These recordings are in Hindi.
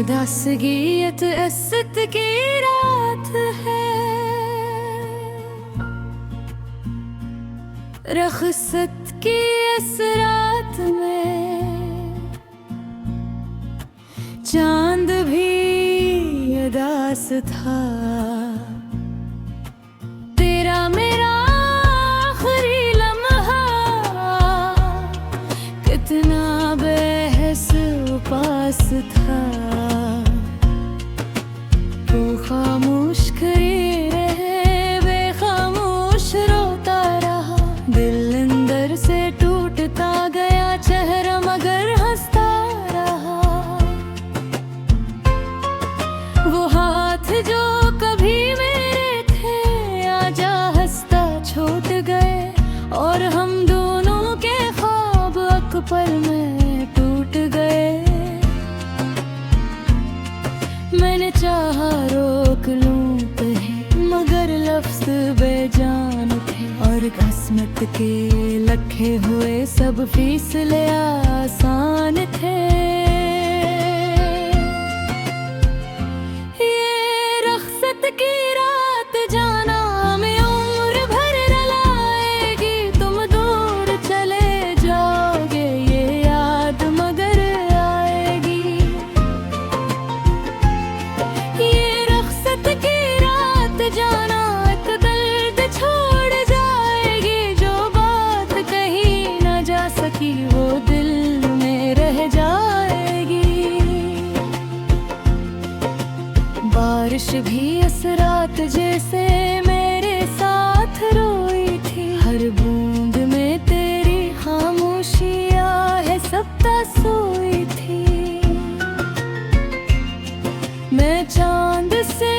दासगीयत असत की रात है, रखसत की इस रात में चांद भी उदास था। तेरा मेरा आखिरी लम्हा कितना बेहस पास था। वो खामोश खड़े रहे, बेखामोश रोता रहा। दिल अंदर से टूटता गया, चेहरा मगर हंसता रहा। वो हाथ जो कभी मेरे थे, आजा हंसता छूट गए। और हम दोनों के ख्वाब एक पल में टूट गए। मैंने चाहा रोक लूं कहीं, मगर लफ्ज़ बेजान थे। और किस्मत के लखे हुए सब फैसले आसान थे। ये रखसत की रात जाना हमें उम्र भर रुलाएगी। तुम दूर चले जाओगे, ये याद मगर आएगी। ये रखसत की रात जाना एक दर्द छोड़ जाएगी। जो बात कही न जा सकी वो दिल में रह जाएगी। बारिश भी इस रात जैसे मेरे साथ रोई थी। हर बूंद में तेरी खामोशियाँ है सबता सोई थी। मैं चांद से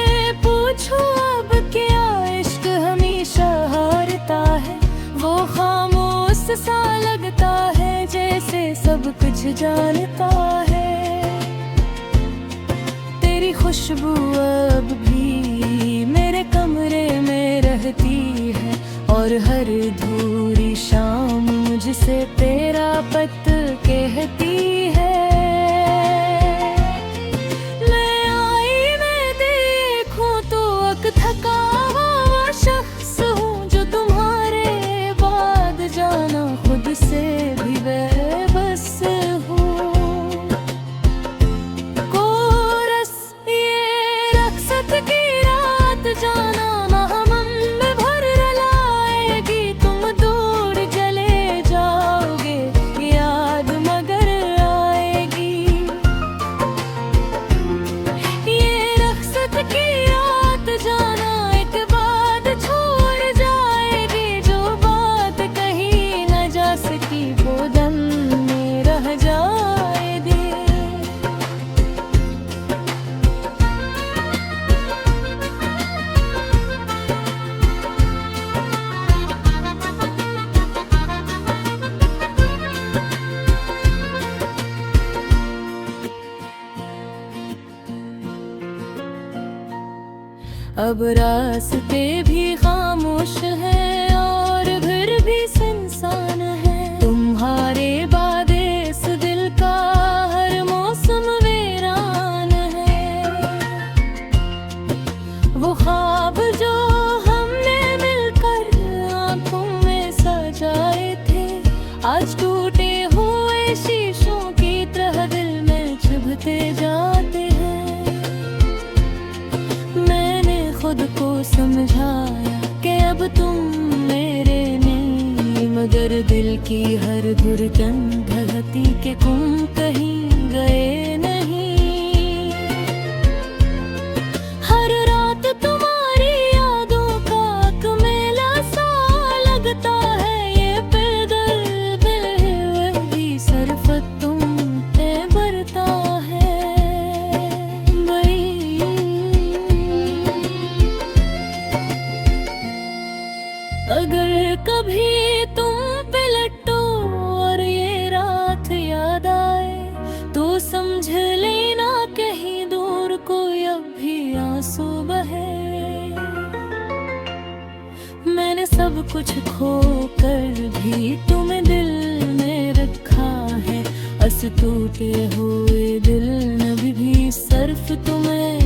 पूछूं अब क्या इश्क हमेशा हारता है। वो खामोश सा लगता है जैसे सब कुछ जानता है। तेरी खुशबू अब भी मेरे कमरे में रहती है। और हर अधूरी शाम मुझसे तेरा पत कहती है। थका हुआ शख्स हूँ जो तुम्हारे बाद जाना खुद से भी बेबस हूँ। कोरस ये रखसत की रात जाना ना मन में भर रुलाएगी। तुम दूर चले जाओगे, याद मगर आएगी। ये रखसत की जाना एक बात छोड़ जाएगी। जो बात कही न जा सकी वो दम में रह जाएगी। अब रास्ते भी खामोश हैं और घर भी सुनसान है। तुम्हारे बाद इस दिल का हर मौसम वीरान है। वो ख्वाब जो हमने मिलकर आंखों में सजाए थे, आज टूटे हुए शीशों की तरह दिल में चुभते जाते हैं। खुद को समझाया कि अब तुम मेरे नहीं, मगर दिल की हर धड़कन धड़कती के तुम कहीं गए नहीं। हर रात तुम्हारी यादों का मेला सा लगता है। ये बेदर्द भी सरफत तुम पे बरता है। अगर कभी तुम पे लटो और ये रात याद आए, तो समझ लेना कहीं दूर कोई अब भी आंसू बहे। मैंने सब कुछ खो कर भी तुम्हें दिल में रखा है। इस टूटे हुए दिल नभी भी सर्फ तुम्हें